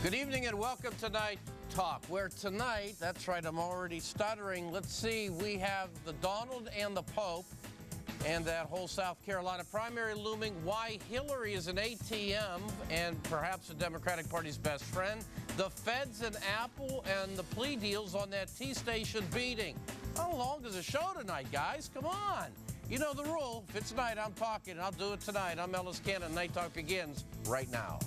Good evening and welcome to Night Talk, where tonight, that's right, I'm already stuttering. Let's see, we have the Donald and the Pope and that whole South Carolina primary looming. Why Hillary is an ATM and perhaps the Democratic Party's best friend. The feds and Apple and the plea deals on that T-station beating. How long is the show tonight, guys? Come on. You know the rule. If it's night, I'm talking. I'll do it tonight. I'm Ellis Cannon. Night Talk begins right now.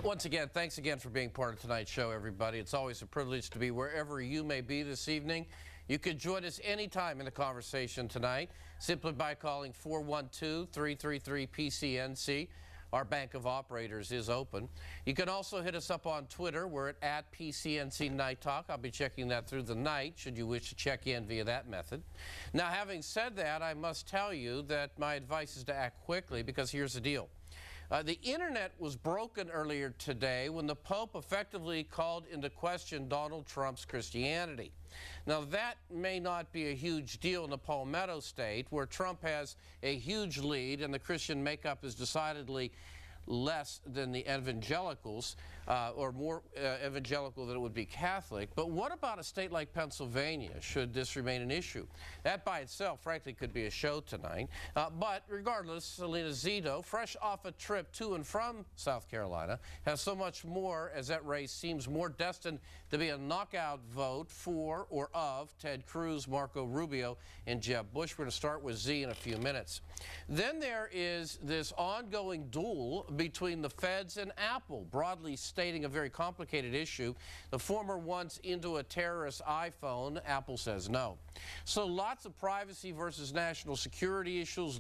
Once again, thanks again for being part of tonight's show, everybody. It's always a privilege to be wherever you may be this evening. You can join us anytime in the conversation tonight simply by calling 412-333-PCNC. Our bank of operators is open. You can also hit us up on Twitter. We're at PCNC Night Talk. I'll be checking that through the night should you wish to check in via that method. Now, having said that, I must tell you that my advice is to act quickly because here's the deal. The internet was broken earlier today when the Pope effectively called into question Donald Trump's Christianity. Now, that may not be a huge deal in the Palmetto State, where Trump has a huge lead and the Christian makeup is decidedly less than the evangelicals, or more evangelical than it would be Catholic. But what about a state like Pennsylvania, should this remain an issue? That by itself, frankly, could be a show tonight. But regardless, Selena Zito, fresh off a trip to and from South Carolina, has so much more, as that race seems more destined to be a knockout vote for or of Ted Cruz, Marco Rubio, and Jeb Bush. We're going to start with Z in a few minutes. Then there is this ongoing duel between the feds and Apple, broadly stating a very complicated issue. The former wants into a terrorist iPhone. Apple says no. So lots of privacy versus national security issues,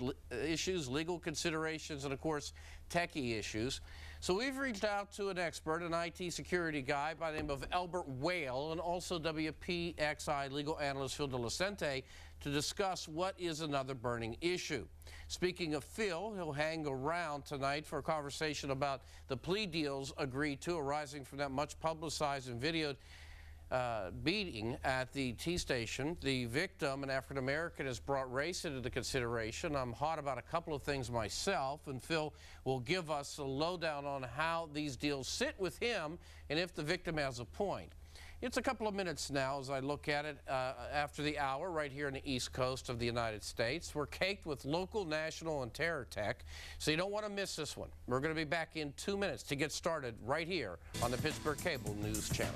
legal considerations, and of course, techie issues. So we've reached out to an expert, an IT security guy by the name of Albert Whale, and also WPXI legal analyst Phil DiLucente, to discuss what is another burning issue. Speaking of Phil, he'll hang around tonight for a conversation about the plea deals agreed to arising from that much publicized and videoed beating at the T-station. The victim, an African-American, has brought race into the consideration. I'm hot about a couple of things myself, and Phil will give us a lowdown on how these deals sit with him and if the victim has a point. It's a couple of minutes now as I look at it after the hour right here on the East Coast of the United States. We're caked with local, national, and terror tech, so you don't want to miss this one. We're going to be back in 2 minutes to get started right here on the Pittsburgh Cable News Channel.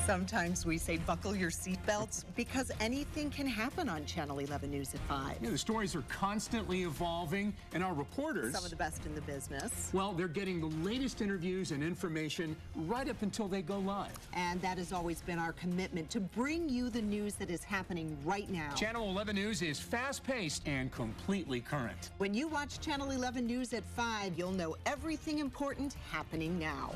Sometimes we say buckle your seatbelts because anything can happen on Channel 11 News at 5. Yeah, the stories are constantly evolving, and our reporters, some of the best in the business, well, they're getting the latest interviews and information right up until they go live. And that has always been our commitment, to bring you the news that is happening right now. Channel 11 News is fast-paced and completely current. When you watch Channel 11 News at 5, you'll know everything important happening now.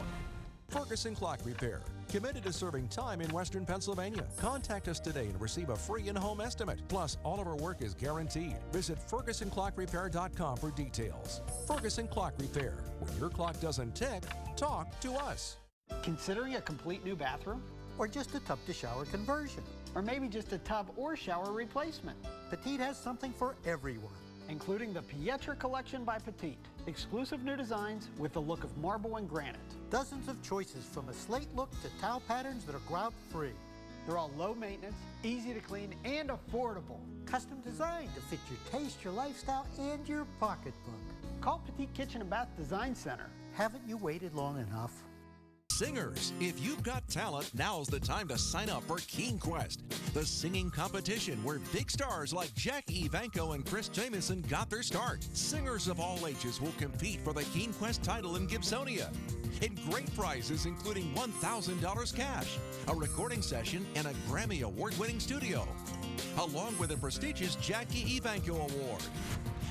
Ferguson Clock Repair, committed to serving time in Western Pennsylvania. Contact us today and receive a free in-home estimate. Plus, all of our work is guaranteed. Visit FergusonClockRepair.com for details. Ferguson Clock Repair. When your clock doesn't tick, talk to us. Considering a complete new bathroom? Or just a tub-to-shower conversion? Or maybe just a tub or shower replacement? Petite has something for everyone, including the Pietra Collection by Petite. Exclusive new designs with the look of marble and granite. Dozens of choices from a slate look to towel patterns that are grout-free. They're all low maintenance, easy to clean, and affordable. Custom designed to fit your taste, your lifestyle, and your pocketbook. Call Petite Kitchen and Bath Design Center. Haven't you waited long enough? Singers, if you've got talent, now's the time to sign up for Keen Quest, the singing competition where big stars like Jackie Evancho and Chris Jamison got their start. Singers of all ages will compete for the Keen Quest title in Gibsonia. And great prizes including $1,000 cash, a recording session, and a Grammy Award-winning studio, along with a prestigious Jackie Evancho Award.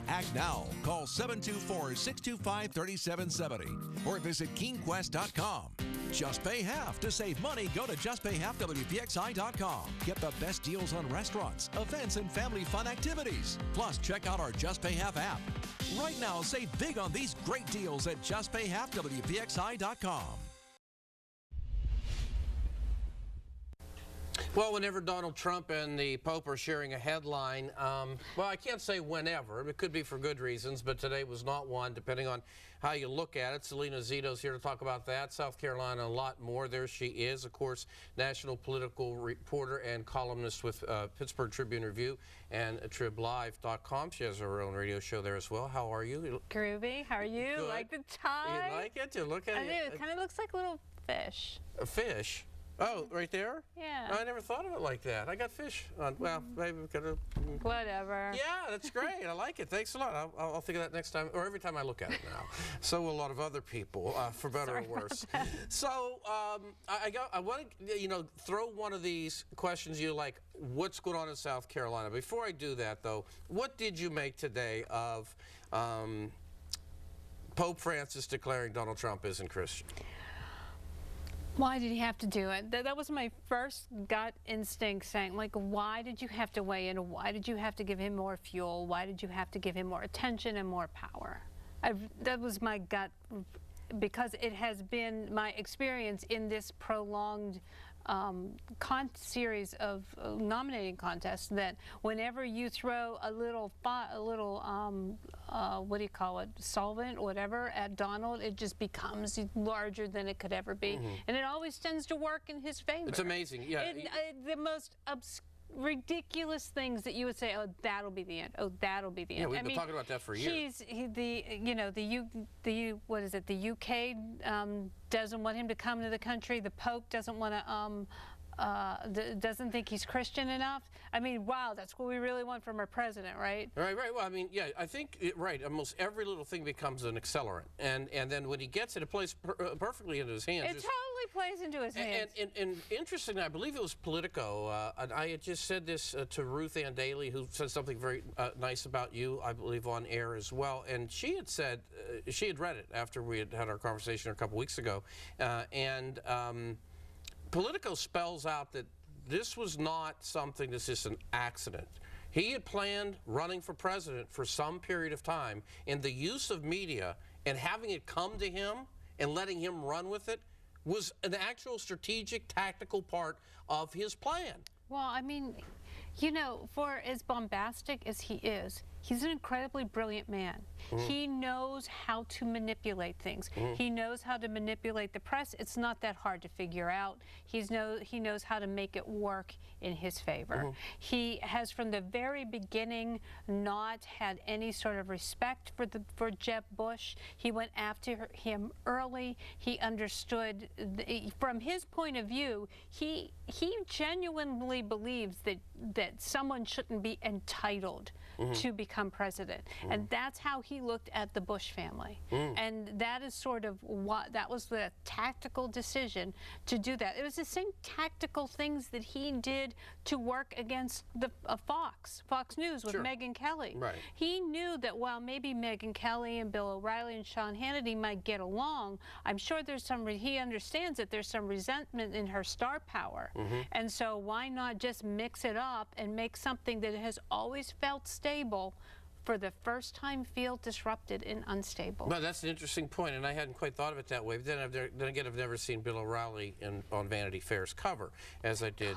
Act now. Call 724-625-3770 or visit KeenQuest.com. Just pay half. To save money, go to justpayhalfwpxi.com. Get the best deals on restaurants, events, and family fun activities. Plus, check out our Just Pay Half app. Right now, save big on these great deals at justpayhalfwpxi.com. Well, whenever Donald Trump and the Pope are sharing a headline, well, I can't say whenever. It could be for good reasons, but today was not one, depending on how you look at it. Selena Zito's here to talk about that. South Carolina, a lot more. There she is, of course, national political reporter and columnist with Pittsburgh Tribune Review and TribLive.com. She has her own radio show there as well. How are you? Groovy. How are you? Good. Like the tie? You like it? You look at I do. It kind of looks like a little fish. A fish? Oh, right there? Yeah. I never thought of it like that. I got fish on. Well, maybe we could have. Whatever. Yeah, that's great. I like it. Thanks a lot. I'll think of that next time, or every time I look at it now. So will a lot of other people, for better or worse. So I want to, throw one of these questions you like. What's going on in South Carolina? Before I do that, though, what did you make today of Pope Francis declaring Donald Trump isn't Christian? Why did he have to do it? That was my first gut instinct saying, like, why did you have to weigh in? Why did you have to give him more fuel? Why did you have to give him more attention and more power? That was my gut, because it has been my experience in this prolonged series of nominating contests that whenever you throw a little what do you call it, solvent, whatever, at Donald, it just becomes larger than it could ever be. And it always tends to work in his favor. It's amazing. Yeah. The most ridiculous things that you would say, oh, that'll be the end. Oh, that'll be the end. Yeah, we've been talking about that for years. What is it? The UK doesn't want him to come to the country. The Pope doesn't want to. Doesn't think he's Christian enough. I mean, wow, that's what we really want from our president, right? Right. Well, I mean, yeah, I think, right, almost every little thing becomes an accelerant. And then when he gets it, it plays perfectly into his hands. It totally plays into his hands. And interestingly, I believe it was Politico, and I had just said this to Ruth Ann Daly, who said something very nice about you, I believe, on air as well. And she had said, she had read it after we had had our conversation a couple weeks ago, Politico spells out that this was not something that's just an accident. He had planned running for president for some period of time, and the use of media and having it come to him and letting him run with it was an actual strategic, tactical part of his plan. Well, I mean, for as bombastic as he is, he's an incredibly brilliant man. He knows how to manipulate things. He knows how to manipulate the press. It's not that hard to figure out. He knows how to make it work in his favor. He has, from the very beginning, not had any sort of respect for Jeb Bush. He went after him early. He understood, from his point of view, he genuinely believes that someone shouldn't be entitled to become president. And that's how he looked at the Bush family. And that is sort of that was the tactical decision to do that. It was the same tactical things that he did to work against the Fox News with Megyn Kelly. Right. He knew that while maybe Megyn Kelly and Bill O'Reilly and Sean Hannity might get along, I'm sure he understands that there's some resentment in her star power. And so why not just mix it up and make something that has always felt stable for the first time feel disrupted and unstable? Well, that's an interesting point, and I hadn't quite thought of it that way. But then again, I've never seen Bill O'Reilly on Vanity Fair's cover, as I did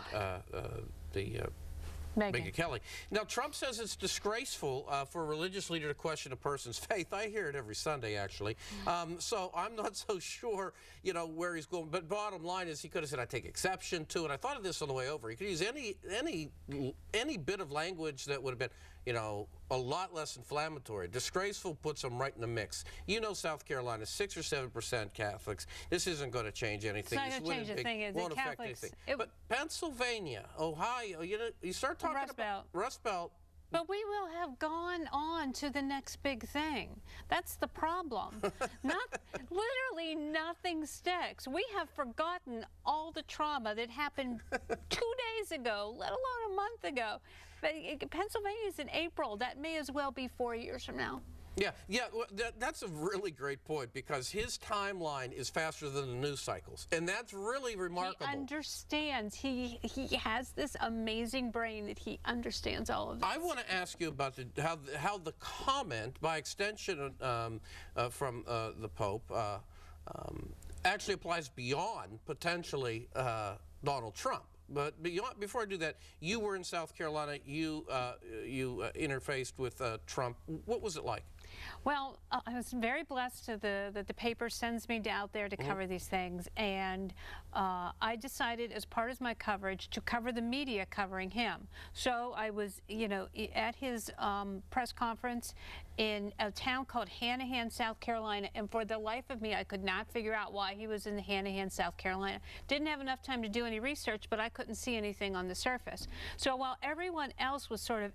Megyn Kelly. Now, Trump says it's disgraceful for a religious leader to question a person's faith. I hear it every Sunday, actually. So I'm not so sure, where he's going. But bottom line is, he could have said, I take exception to it. I thought of this on the way over. He could use any bit of language that would have been, a lot less inflammatory. Disgraceful puts them right in the mix. South Carolina, 6 or 7% Catholics. This isn't going to change anything. It's not going to change a thing, is it? Won't affect anything. But Pennsylvania, Ohio, you start talking about Rust Belt. But we will have gone on to the next big thing. That's the problem. Literally nothing sticks. We have forgotten all the trauma that happened 2 days ago, let alone a month ago. But Pennsylvania is in April. That may as well be 4 years from now. Yeah, well, that's a really great point, because his timeline is faster than the news cycles, and that's really remarkable. He understands. He has this amazing brain that he understands all of this. I want to ask you about how the comment, by extension from the Pope, actually applies beyond potentially Donald Trump. But before I do that, you were in South Carolina. You interfaced with Trump. What was it like? Well, I was very blessed that the paper sends me out there to cover these things, and I decided, as part of my coverage, to cover the media covering him. So I was, at his press conference in a town called Hanahan, South Carolina, and for the life of me, I could not figure out why he was in Hanahan, South Carolina. Didn't have enough time to do any research, but I couldn't see anything on the surface. So while everyone else was sort of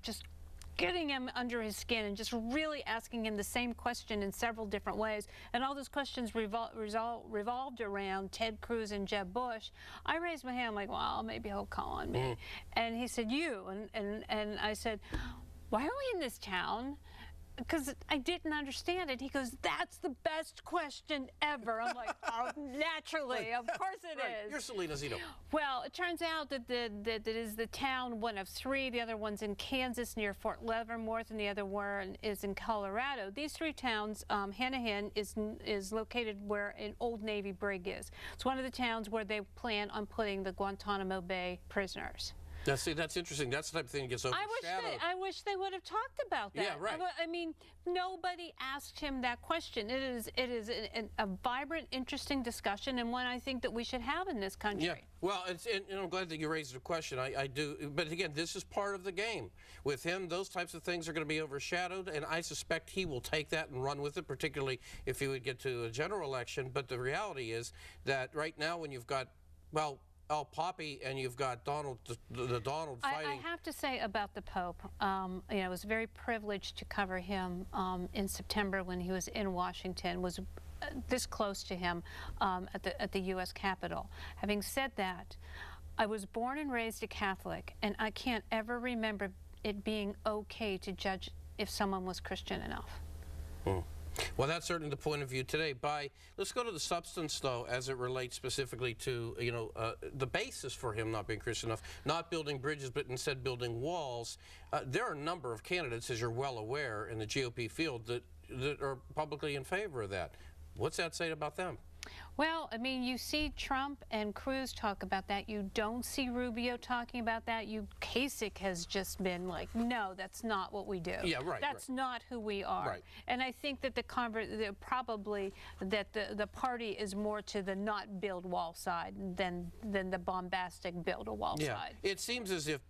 just getting him under his skin and just really asking him the same question in several different ways, and all those questions revolved around Ted Cruz and Jeb Bush, I raised my hand like, well, maybe he'll call on me. And he said, you, and I said, why are we in this town? Because I didn't understand it. He goes, that's the best question ever. I'm like, oh, naturally, of course it is. You're Selena Zito. Well, it turns out that it is the town, one of three. The other one's in Kansas near Fort Leavenworth, and the other one is in Colorado. These three towns, Hanahan is located where an old Navy brig is. It's one of the towns where they plan on putting the Guantanamo Bay prisoners. Now, see, that's interesting. That's the type of thing that gets overshadowed. I wish they would have talked about that. Yeah, right. I mean, nobody asked him that question. It is a vibrant, interesting discussion, and one I think that we should have in this country. Yeah. Well, and I'm glad that you raised the question. I do. But again, this is part of the game. With him, those types of things are going to be overshadowed, and I suspect he will take that and run with it, particularly if he would get to a general election. But the reality is that right now, when you've got, well, Al Poppy and you've got Donald fighting. I have to say about the Pope, I was very privileged to cover him in September when he was in Washington, was this close to him at the U.S. Capitol. Having said that, I was born and raised a Catholic, and I can't ever remember it being okay to judge if someone was Christian enough. Well, that's certainly the point of view today. Let's go to the substance, though, as it relates specifically to, the basis for him not being Christian enough, not building bridges, but instead building walls. There are a number of candidates, as you're well aware, in the GOP field that are publicly in favor of that. What's that say about them? Well, I mean, you see Trump and Cruz talk about that. You don't see Rubio talking about that. Kasich has just been like, no, that's not what we do. Yeah, right. That's not who we are. Right. And I think that probably the party is more to the not build wall side than the bombastic build a wall side. It seems as if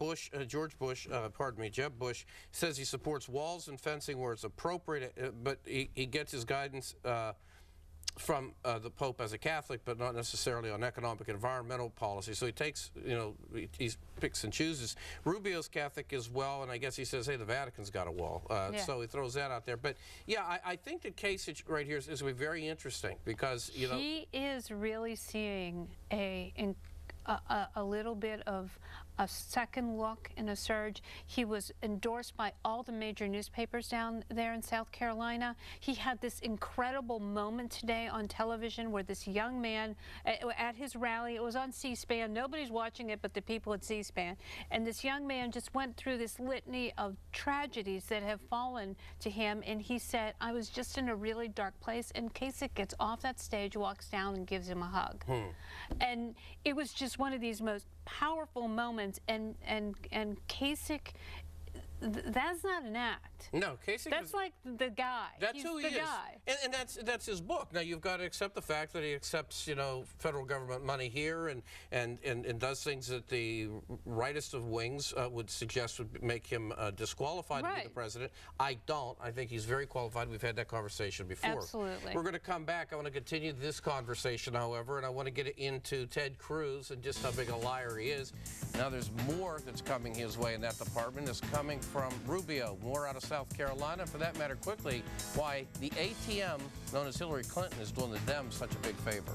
Jeb Bush says he supports walls and fencing where it's appropriate, but he gets his guidance from the Pope as a Catholic, but not necessarily on economic and environmental policy. So he takes, he picks and chooses. Rubio's Catholic as well, and I guess he says, hey, the Vatican's got a wall. So he throws that out there. But yeah, I think that Kasich right here is going to be very interesting because, he is really seeing a little bit of a second look and a surge. He was endorsed by all the major newspapers down there in South Carolina. He had this incredible moment today on television where this young man at his rally, it was on C-SPAN, nobody's watching it but the people at C-SPAN, and this young man just went through this litany of tragedies that have fallen to him, and he said, I was just in a really dark place, and Kasich gets off that stage, walks down and gives him a hug. And it was just one of these most powerful moments, and Kasich, that's not an act. No, Kasich. That's like the guy. That's who he is. And that's his book. Now you've got to accept the fact that he accepts, federal government money here and does things that the rightest of wings would suggest would make him disqualified to be the president. I don't. I think he's very qualified. We've had that conversation before. Absolutely. We're going to come back. I want to continue this conversation, however, and I want to get into Ted Cruz and just how big a liar he is. Now there's more that's coming his way in that department. It's coming from Rubio, more out of South Carolina. For that matter, quickly, why the ATM, known as Hillary Clinton, is doing the Dems such a big favor.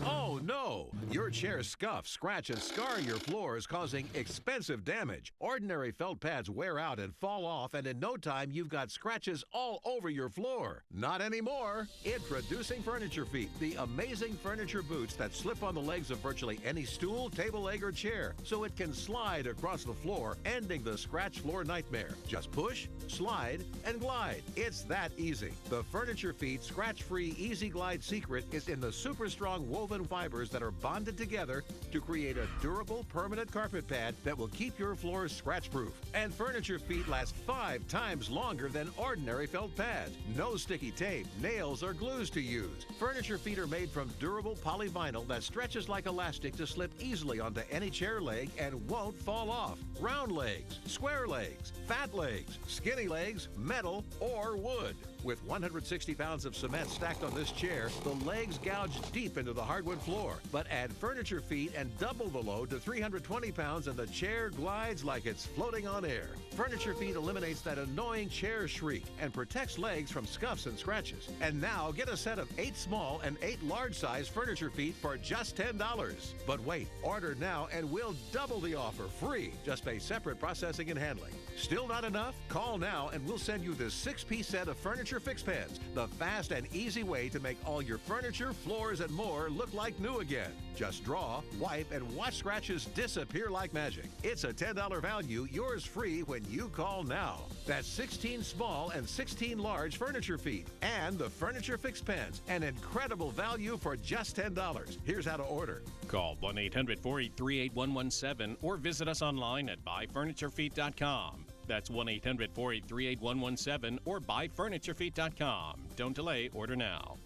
Oh, no. low. Your chairs scuff, scratch, and scar your floors, causing expensive damage. Ordinary felt pads wear out and fall off, and in no time, you've got scratches all over your floor. Not anymore. Introducing Furniture Feet, the amazing furniture boots that slip on the legs of virtually any stool, table leg, or chair, so it can slide across the floor, ending the scratch floor nightmare. Just push, slide, and glide. It's that easy. The Furniture Feet scratch-free Easy Glide secret is in the super strong woven fibers that are bonded together to create a durable, permanent carpet pad that will keep your floors scratch-proof. And Furniture Feet last 5 times longer than ordinary felt pads. No sticky tape, nails, or glues to use. Furniture Feet are made from durable polyvinyl that stretches like elastic to slip easily onto any chair leg and won't fall off. Round legs, square legs, fat legs, skinny legs, metal, or wood. With 160 pounds of cement stacked on this chair, the legs gouge deep into the hardwood floor. But add Furniture Feet and double the load to 320 pounds and the chair glides like it's floating on air. Furniture Feet eliminates that annoying chair shriek and protects legs from scuffs and scratches. And now get a set of 8 small and 8 large size Furniture Feet for just $10. But wait, order now and we'll double the offer free. Just pay separate processing and handling. Still not enough? Call now and we'll send you this 6-piece set of Furniture Fix Pens, the fast and easy way to make all your furniture, floors, and more look like new again. Just draw, wipe, and watch scratches disappear like magic. It's a $10 value, yours free when you call now. That's 16 small and 16 large Furniture Feet and the Furniture Fix Pens, an incredible value for just $10. Here's how to order. Call 1-800-483-8117 or visit us online at buyfurniturefeet.com. That's 1-800-483-8117 or buyfurniturefeet.com. Don't delay, order now.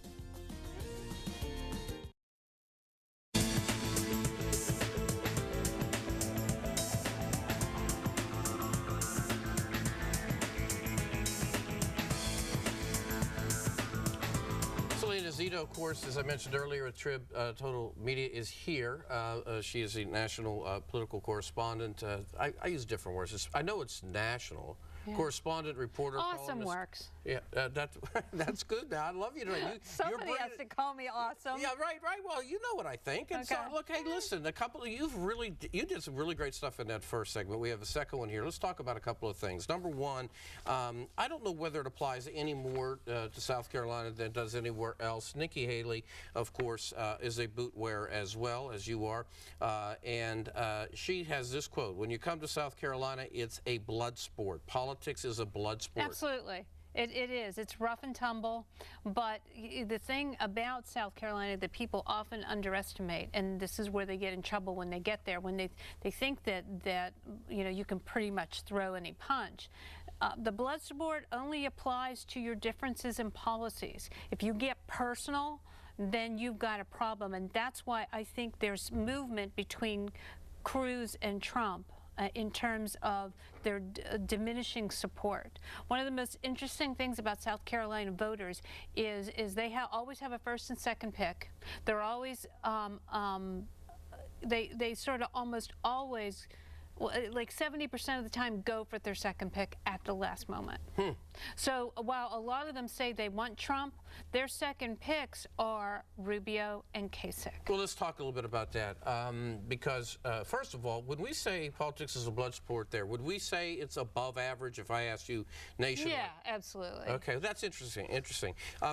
Zito, of course, as I mentioned earlier, at Trib Total Media is here. She is a national political correspondent. I use different words. I know it's national. Yeah. Correspondent, reporter, awesome columnist. Works. Yeah, that's good. Now I love you. Somebody has to call me awesome. Yeah, right. Well, you know what I think. And okay. So, look, hey, listen. You did some really great stuff in that first segment. We have a second one here. Let's talk about a couple of things. Number one, I don't know whether it applies any more to South Carolina than it does anywhere else. Nikki Haley, of course, is a boot wearer as well as you are, and she has this quote: "When you come to South Carolina, it's a blood sport. Politics is a blood sport." Absolutely. It is. It's rough and tumble, but the thing about South Carolina that people often underestimate, and this is where they get in trouble when they get there, when they think that you can pretty much throw any punch. The blood sport only applies to your differences in policies. If you get personal, then you've got a problem, and that's why I think there's movement between Cruz and Trump. In terms of their diminishing support. One of the most interesting things about South Carolina voters is they always have a first and second pick. They're always, they sort of almost always, like 70% of the time, go for their second pick at the last moment. So while a lot of them say they want Trump, their second picks are Rubio and Kasich. Well, let's talk a little bit about that because, first of all, when we say politics is a blood sport there, would we say it's above average if I asked you nationwide? Yeah, absolutely. Okay, that's interesting.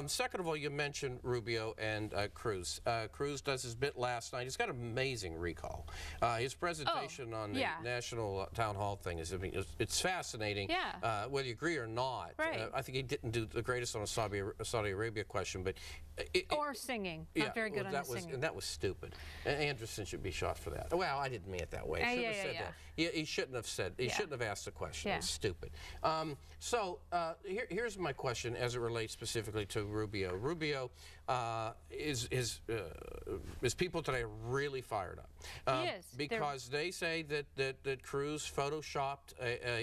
Second of all, you mentioned Rubio and Cruz. Cruz does his bit last night. He's got an amazing recall. His presentation on the national town hall thing it's fascinating. Yeah. Whether you agree or not. Right. I think he didn't do the greatest on a Saudi Arabia question, but or singing. Not very good on the singing. And that was stupid. Anderson should be shot for that. Well, I didn't mean it that way. He shouldn't have said. He shouldn't have asked the question. Yeah. It was stupid. Here's my question as it relates specifically to Rubio. Rubio is people today are really fired up. He is. Because they say that Cruz photoshopped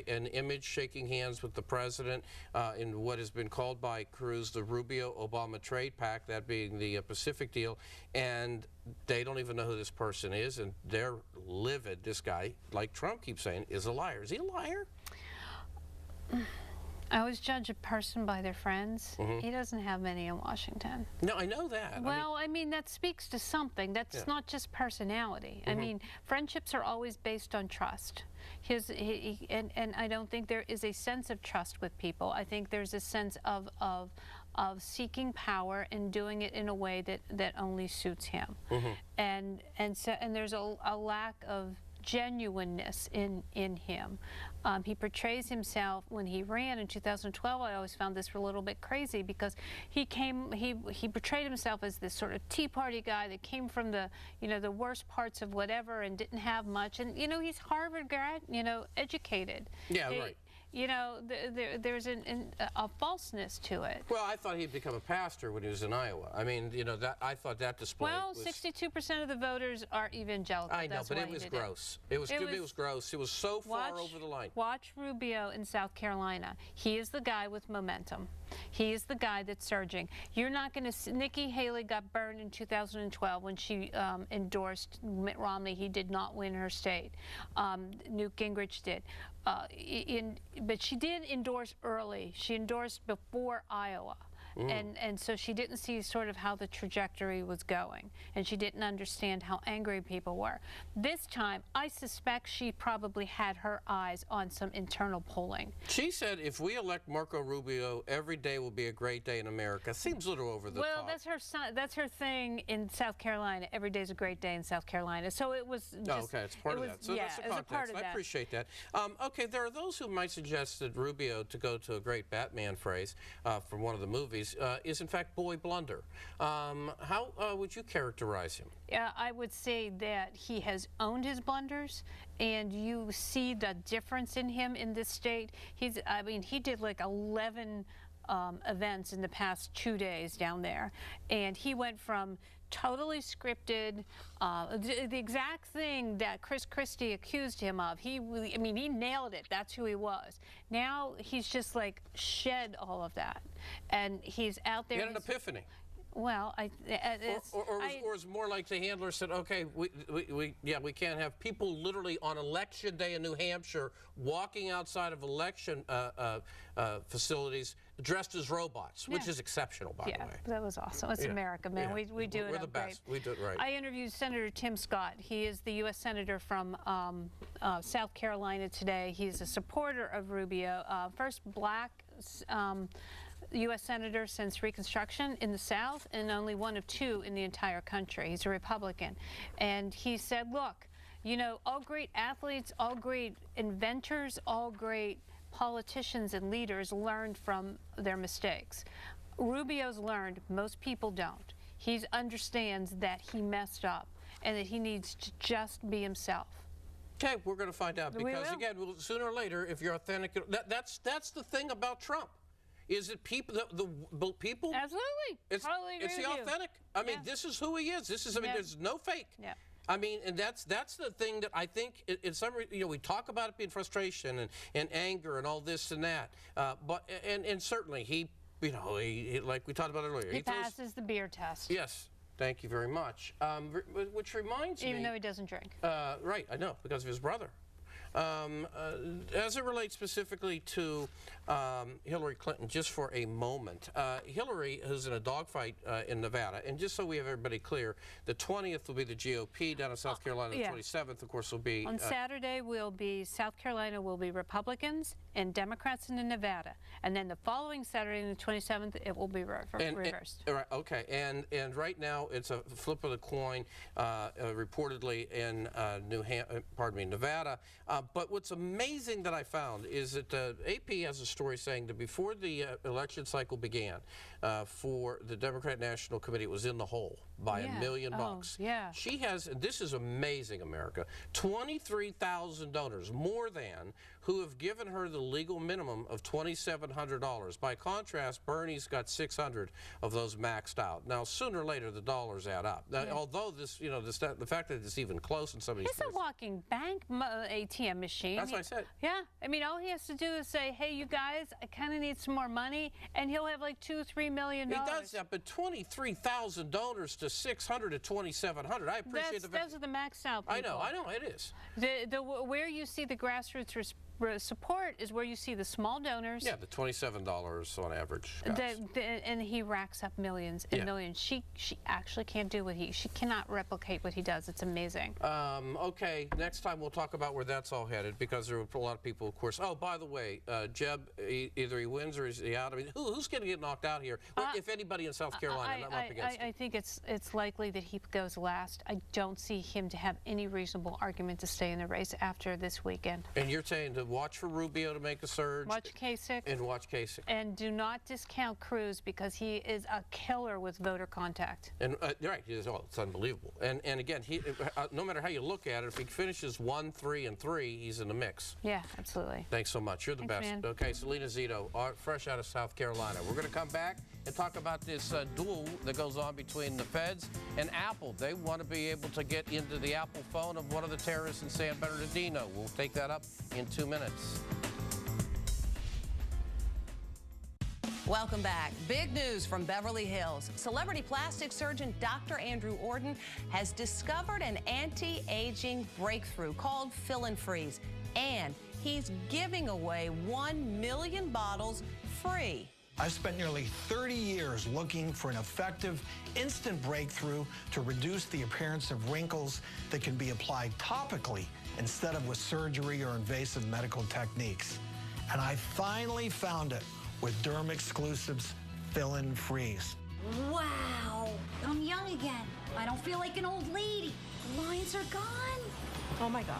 an image shaking hands with the president in what has been called by Cruz the Rubio-Obama trade pact, that being the Pacific deal, and they don't even know who this person is, and they're livid. This guy, like Trump keeps saying, is a liar. Is he a liar? I always judge a person by their friends. He doesn't have many in Washington. No, I know that. Well, I mean that speaks to something. That's not just personality. I mean, friendships are always based on trust. And I don't think there is a sense of trust with people. I think there's a sense of seeking power and doing it in a way that only suits him. And there's a lack of genuineness in him. He portrays himself, when he ran in 2012, I always found this a little bit crazy because he portrayed himself as this sort of Tea Party guy that came from the worst parts of whatever and didn't have much, and he's Harvard grad, educated. Yeah, right. There's a falseness to it. Well, I thought he'd become a pastor when he was in Iowa. I mean, I thought that display Well, was... 62% of the voters are evangelical. I know, but it was gross. It was gross. It was so far over the line. Watch Rubio in South Carolina. He is the guy with momentum. He is the guy that's surging. You're not going to... Nikki Haley got burned in 2012 when she endorsed Mitt Romney. He did not win her state. Newt Gingrich did. But she did endorse early. She endorsed before Iowa. And so she didn't see sort of how the trajectory was going, and she didn't understand how angry people were. This time, I suspect she probably had her eyes on some internal polling. She said, if we elect Marco Rubio, every day will be a great day in America. Seems a little over the top. Well, that's her thing in South Carolina. Every day's a great day in South Carolina. So it was just... okay, it's part of that. So that's the context. I appreciate that. Okay, there are those who might suggest that Rubio, to go to a great Batman phrase from one of the movies, is in fact boy blunder. How would you characterize him? I would say that he has owned his blunders, and you see the difference in him in this state. I mean, he did like 11 events in the past 2 days down there, and he went from totally scripted, the exact thing that Chris Christie accused him of. He nailed it. That's who he was. Now he's just like shed all of that, and he's out there. He had an epiphany. Well, or is more like the handler said, okay, we can't have people literally on election day in New Hampshire walking outside of election facilities dressed as robots, which is exceptional, by the way. Yeah, that was awesome. It's America, man. Yeah. We do it. We're the best. We do it right. I interviewed Senator Tim Scott. He is the U.S. Senator from South Carolina today. He's a supporter of Rubio, first black U.S. Senator since Reconstruction in the South, and only one of two in the entire country. He's a Republican. And he said, look, all great athletes, all great inventors, all great politicians and leaders learned from their mistakes. Rubio's learned, most people don't. He understands that he messed up and that he needs to just be himself. Okay, we're going to find out, because again, sooner or later, if you're authentic, that's the thing about Trump. Is it people, the people? Absolutely. It's the authentic. I mean, this is who he is. This is, I mean, there's no fake. Yeah. I mean, and that's the thing that I think, in some, we talk about it being frustration and anger and all this and that, but certainly he, like we talked about earlier. He passes the beer test. Yes. Thank you very much. Which reminds me... Even though he doesn't drink. Right, I know, because of his brother. As it relates specifically to Hillary Clinton, just for a moment, Hillary is in a dogfight in Nevada, and just so we have everybody clear, the 20th will be the GOP down in South Carolina, the 27th, of course, will be... On Saturday, South Carolina will be Republicans and Democrats in Nevada, and then the following Saturday, the 27th, it will be reversed. Right, okay, and right now, it's a flip of the coin, reportedly in Nevada. But what's amazing that I found is that AP has a story saying that before the election cycle began, for the Democrat National Committee, it was in the hole by $1 million. Yeah. She has, and this is amazing, America, 23,000 donors, more than, who have given her the legal minimum of $2,700. By contrast, Bernie's got 600 of those maxed out. Now, sooner or later, the dollars add up. Now, although this, the fact that it's even close in some of these places. It's a walking bank ATM machine. That's what I said. Yeah. I mean, all he has to do is say, hey, you guys, I kind of need some more money, and he'll have like $2 or $3 million. He does that, but 23,000 donors to 600 to 2,700. I appreciate those are the maxed out people. I know, it is. Where you see the grassroots support is where you see the small donors. Yeah, the $27 on average. And he racks up millions and millions. She actually can't do what she cannot replicate what he does. It's amazing. Okay, next time we'll talk about where that's all headed, because there are a lot of people, of course. Oh, by the way, Jeb, either he wins or is he out? I mean, who's going to get knocked out here? If anybody in South Carolina, I'm up against I think it's likely that he goes last. I don't see him to have any reasonable argument to stay in the race after this weekend. And you're saying to watch for Rubio to make a surge? Watch Kasich. And watch Kasich. And do not discount Cruz, because he is a killer with voter contact. And right, it's unbelievable. And again, he no matter how you look at it, if he finishes 1, 3, and 3, he's in the mix. Yeah, absolutely. Thanks so much. You're the best. Man. Okay, Selena Zito, fresh out of South Carolina. We're going to come back and talk about this duel that goes on between the feds and Apple. They want to be able to get into the Apple phone of one of the terrorists in San Bernardino. We'll take that up in 2 minutes. Welcome back. Big news from Beverly Hills. Celebrity plastic surgeon Dr. Andrew Orden has discovered an anti-aging breakthrough called Fill and Freeze, and he's giving away 1 million bottles free. I've spent nearly 30 years looking for an effective, instant breakthrough to reduce the appearance of wrinkles that can be applied topically instead of with surgery or invasive medical techniques. And I finally found it with Derm Exclusive's Fill and Freeze. Wow, I'm young again. I don't feel like an old lady. The lines are gone. Oh my God.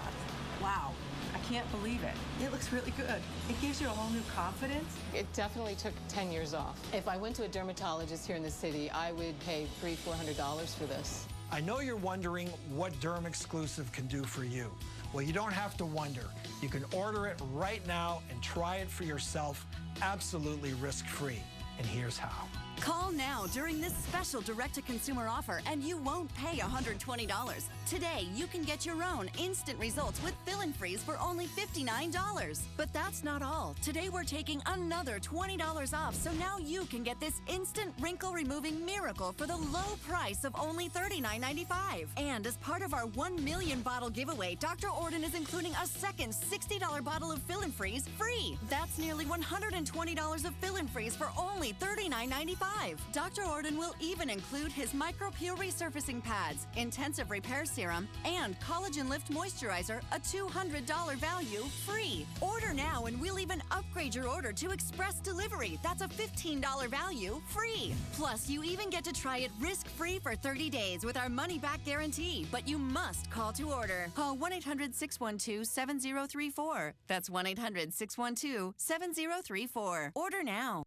Wow. I can't believe it. It looks really good. It gives you a whole new confidence. It definitely took 10 years off. If I went to a dermatologist here in the city, I would pay $300-400 for this. I know you're wondering what Derm Exclusive can do for you. Well, you don't have to wonder. You can order it right now and try it for yourself, absolutely risk-free. And here's how. Call now during this special direct-to-consumer offer and you won't pay $120. Today, you can get your own instant results with Fill and Freeze for only $59. But that's not all. Today, we're taking another $20 off, so now you can get this instant wrinkle-removing miracle for the low price of only $39.95. And as part of our 1 million bottle giveaway, Dr. Orden is including a second $60 bottle of Fill and Freeze free. That's nearly $120 of Fill and Freeze for only $39.95. Dr. Orden will even include his micro-peel resurfacing pads, intensive repair serum, and collagen lift moisturizer, a $200 value, free. Order now and we'll even upgrade your order to express delivery. That's a $15 value, free. Plus, you even get to try it risk-free for 30 days with our money-back guarantee. But you must call to order. Call 1-800-612-7034. That's 1-800-612-7034. Order now.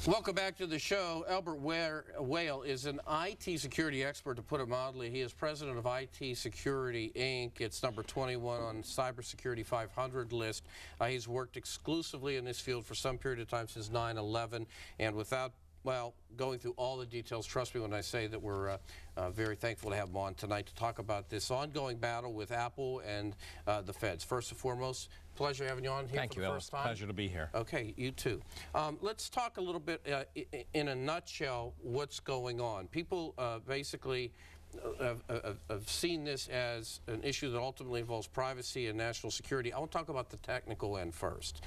Welcome back to the show. Albert Whale is an IT security expert, to put it mildly. He is president of IT Security, Inc. It's number 21 on Cybersecurity 500 list. He's worked exclusively in this field for some period of time, since 9/11, and without going through all the details, trust me when I say that we're very thankful to have him on tonight to talk about this ongoing battle with Apple and the feds. First and foremost, pleasure having you on here for the first time. Pleasure to be here. Okay, you too. Let's talk a little bit, in a nutshell, what's going on. People basically have seen this as an issue that ultimately involves privacy and national security. I want to talk about the technical end first.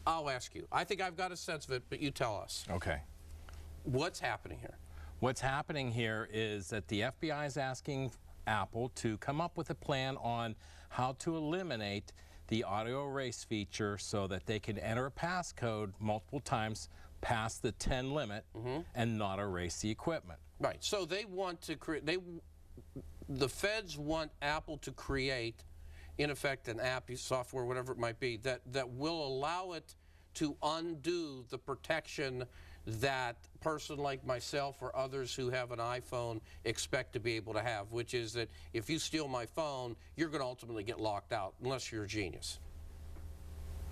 I'll ask you. I think I've got a sense of it, but you tell us. Okay. What's happening here? What's happening here is that the FBI is asking Apple to come up with a plan on how to eliminate the audio erase feature so that they can enter a passcode multiple times past the 10 limit and not erase the equipment. Right. So they want to create, the feds want Apple to create, in effect, an app, software, whatever it might be, that will allow it to undo the protection that a person like myself or others who have an iPhone expect to be able to have, which is that if you steal my phone, you're going to ultimately get locked out, unless you're a genius.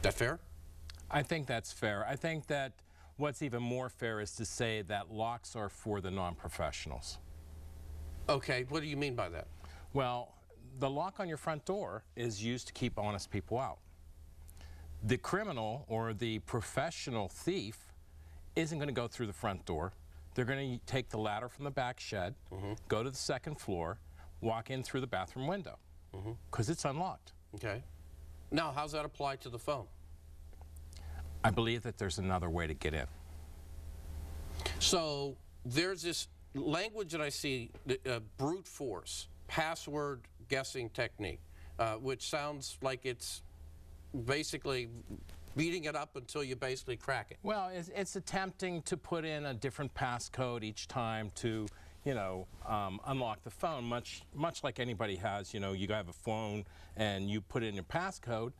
That fair? I think that's fair. I think that what's even more fair is to say that locks are for the non-professionals. Okay, what do you mean by that? Well, the lock on your front door is used to keep honest people out. The criminal or the professional thief isn't going to go through the front door. They're going to take the ladder from the back shed, go to the second floor, walk in through the bathroom window because it's unlocked. Okay. Now, how's that apply to the phone? I believe that there's another way to get in. So there's this language that I see, brute force, password guessing technique, which sounds like it's basically beating it up until you basically crack it. Well, it's attempting to put in a different passcode each time to, you know, unlock the phone, much like anybody has. You know, you have a phone and you put in your passcode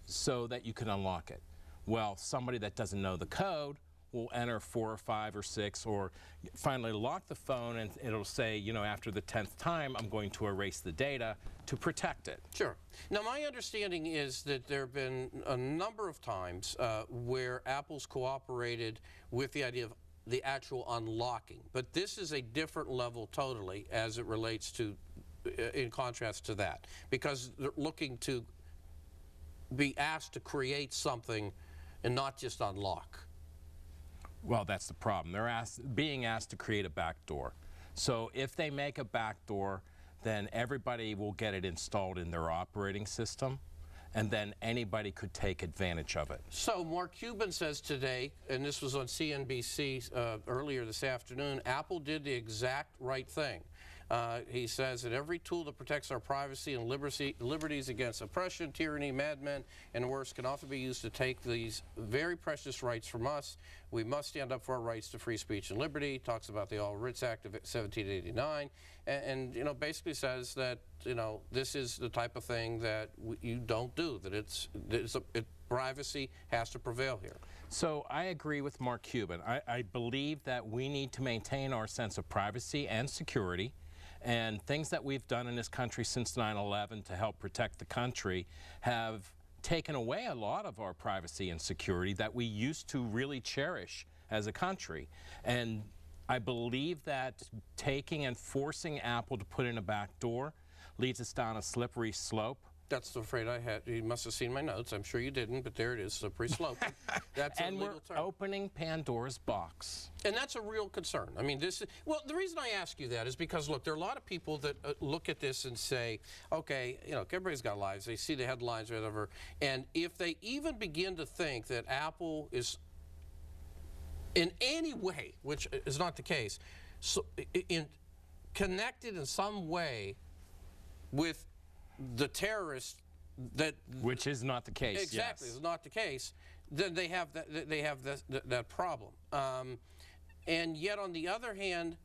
so that you can unlock it. Well, somebody that doesn't know the code will enter 4 or 5 or 6 or finally lock the phone, and it'll say, you know, after the 10th time, I'm going to erase the data to protect it. Sure. Now, my understanding is that there have been a number of times where Apple's cooperated with the idea of the actual unlocking, but this is a different level totally as it relates to, in contrast to that, because they're looking to be asked to create something and not just unlock. Well, that's the problem. They're being asked to create a backdoor. So if they make a backdoor, then everybody will get it installed in their operating system, and then anybody could take advantage of it. So Mark Cuban says today, and this was on CNBC earlier this afternoon, Apple did the exact right thing. He says that every tool that protects our privacy and liberties against oppression, tyranny, madmen, and worse can often be used to take these very precious rights from us. We must stand up for our rights to free speech and liberty. Talks about the All Writs Act of 1789, and you know, basically says that, you know, this is the type of thing that you don't do. That privacy has to prevail here. So I agree with Mark Cuban. I believe that we need to maintain our sense of privacy and security. And things that we've done in this country since 9/11 to help protect the country have taken away a lot of our privacy and security that we used to really cherish as a country. And I believe that taking and forcing Apple to put in a back door leads us down a slippery slope. That's afraid I had. You must have seen my notes. I'm sure you didn't, but there it is, slippery slope. That's and a legal we're term. opening Pandora's box. And that's a real concern. I mean, this is, well, the reason I ask you that is because, look, there are a lot of people that look at this and say, okay, you know, everybody's got lives. They see the headlines or whatever. And if they even begin to think that Apple is in any way, which is not the case, so connected in some way with the terrorists, which is not the case. Exactly, yes. It's not the case. Then they have that problem. And yet, on the other hand,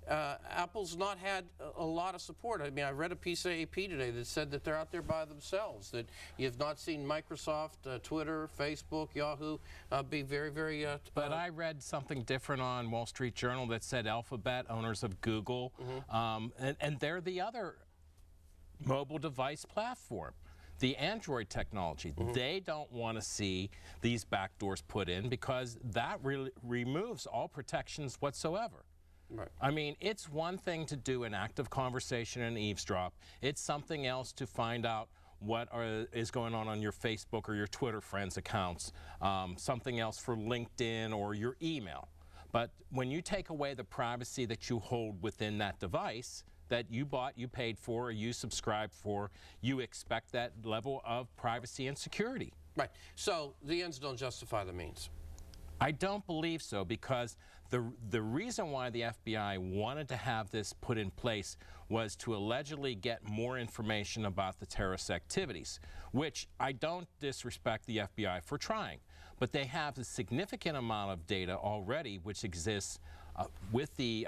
Apple's not had a lot of support. I mean, I read a piece of AP today that said that they're out there by themselves, that you've not seen Microsoft, Twitter, Facebook, Yahoo be very, very... But I read something different on Wall Street Journal that said Alphabet, owners of Google, and they're the other mobile device platform, the Android technology. They don't want to see these backdoors put in because that removes all protections whatsoever. Right. I mean, it's one thing to do an active conversation and eavesdrop. It's something else to find out what is going on your Facebook or your Twitter friends accounts, something else for LinkedIn or your email. But when you take away the privacy that you hold within that device, that you bought, you paid for, or you subscribed for, you expect that level of privacy and security. Right. So the ends don't justify the means. I don't believe so, because the reason why the FBI wanted to have this put in place was to allegedly get more information about the terrorist activities, which I don't disrespect the FBI for trying, but they have a significant amount of data already which exists with the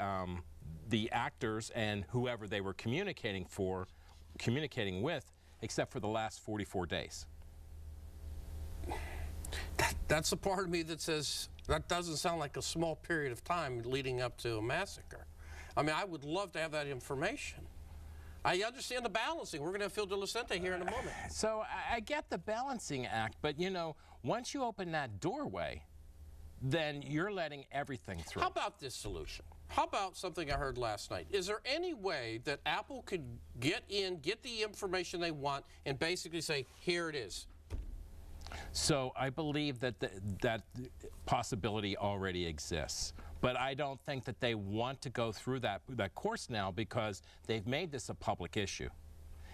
actors and whoever they were communicating with, except for the last 44 days. That's the part of me that says that doesn't sound like a small period of time leading up to a massacre. I mean, I would love to have that information. I understand the balancing. We're going to have Phil DiLucente here in a moment. So I get the balancing act, but you know, once you open that doorway, then you're letting everything through. How about this solution? How about something I heard last night? Is there any way that Apple could get the information they want, and basically say, here it is? So I believe that that possibility already exists. But I don't think that they want to go through that course now because they've made this a public issue.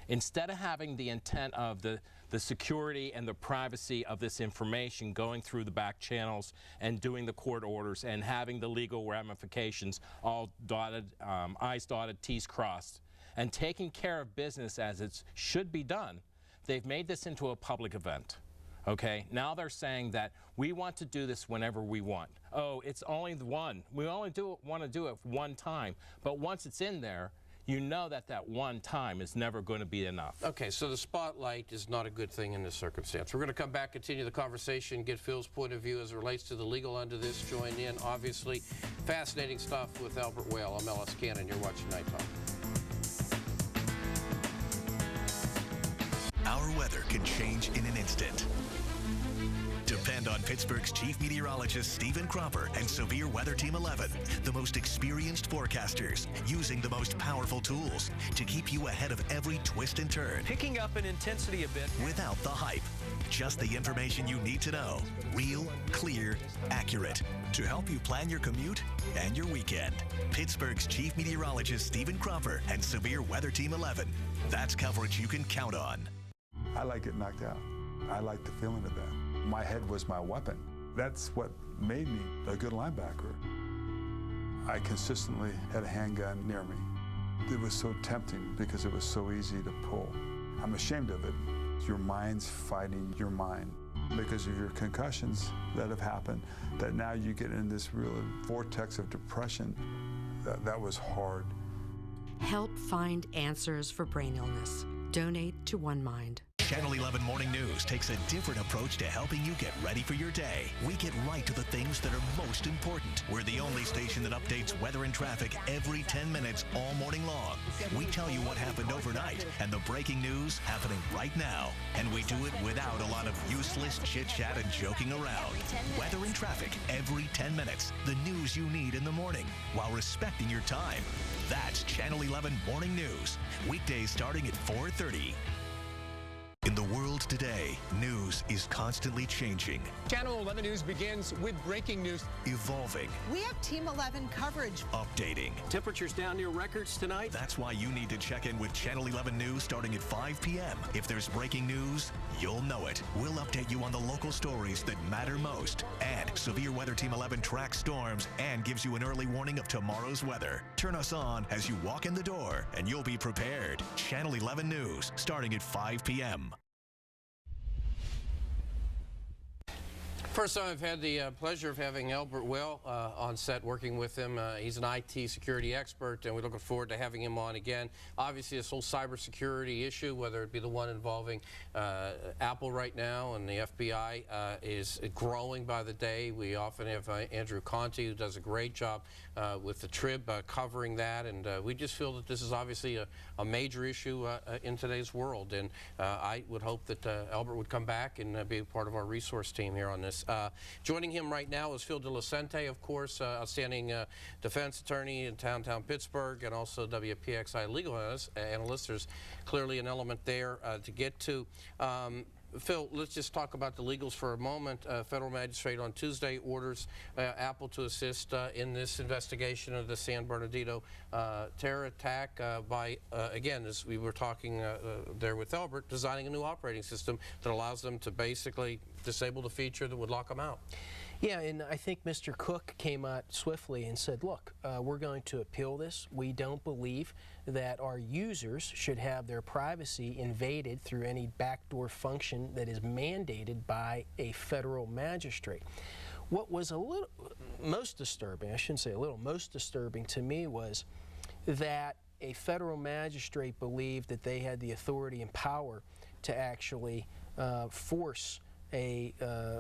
Instead of having the intent of the security and the privacy of this information going through the back channels and doing the court orders and having the legal ramifications all dotted, I's dotted, T's crossed, and taking care of business as it should be done, they've made this into a public event. Okay, now they're saying that we want to do this whenever we want. Oh, it's only the one. We only want to do it one time. But once it's in there, you know that that one time is never going to be enough. Okay, so the spotlight is not a good thing in this circumstance. We're going to come back, continue the conversation, get Phil's point of view as it relates to the legal end of this, join in. Obviously, fascinating stuff with Albert Whale. I'm Ellis Cannon. You're watching Night Talk. Our weather can change in an instant. Depend on Pittsburgh's chief meteorologist Stephen Cropper and Severe Weather Team 11, the most experienced forecasters, using the most powerful tools to keep you ahead of every twist and turn. Picking up in intensity a bit. Without the hype. Just the information you need to know. Real, clear, accurate. To help you plan your commute and your weekend. Pittsburgh's chief meteorologist Stephen Cropper and Severe Weather Team 11. That's coverage you can count on. I like getting knocked out. I like the feeling of that. My head was my weapon. That's what made me a good linebacker. I consistently had a handgun near me. It was so tempting because it was so easy to pull. I'm ashamed of it. Your mind's fighting your mind because of your concussions that have happened, that now you get in this real vortex of depression. That was hard. Help find answers for brain illness. Donate to One Mind. Channel 11 Morning News takes a different approach to helping you get ready for your day. We get right to the things that are most important. We're the only station that updates weather and traffic every 10 minutes all morning long. We tell you what happened overnight and the breaking news happening right now. And we do it without a lot of useless chit-chat and joking around. Weather and traffic every 10 minutes. The news you need in the morning while respecting your time. That's Channel 11 Morning News. Weekdays starting at 4:30. In the world today, news is constantly changing. Channel 11 News begins with breaking news. Evolving. We have Team 11 coverage. Updating. Temperatures down near records tonight. That's why you need to check in with Channel 11 News starting at 5 p.m. If there's breaking news, you'll know it. We'll update you on the local stories that matter most. And Severe Weather Team 11 tracks storms and gives you an early warning of tomorrow's weather. Turn us on as you walk in the door, and you'll be prepared. Channel 11 News starting at 5 p.m. First time I've had the pleasure of having Albert Whale on set, working with him. He's an IT security expert, and we're looking forward to having him on again. Obviously, this whole cybersecurity issue, whether it be the one involving Apple right now and the FBI, is growing by the day. We often have Andrew Conti, who does a great job with the Trib covering that, and we just feel that this is obviously a major issue in today's world, and I would hope that Albert would come back and be a part of our resource team here on this. Joining him right now is Phil DiLucente, of course, outstanding defense attorney in downtown Pittsburgh, and also WPXI legal analyst. There's clearly an element there to get to. Phil, let's just talk about the legals for a moment. Federal magistrate on Tuesday orders Apple to assist in this investigation of the San Bernardino terror attack by, again, as we were talking there with Albert, designing a new operating system that allows them to basically disable the feature that would lock them out. Yeah, and I think Mr. Cook came out swiftly and said, look, we're going to appeal this. We don't believe that our users should have their privacy invaded through any backdoor function that is mandated by a federal magistrate. What was a little most disturbing, I shouldn't say a little, most disturbing to me was that a federal magistrate believed that they had the authority and power to actually force a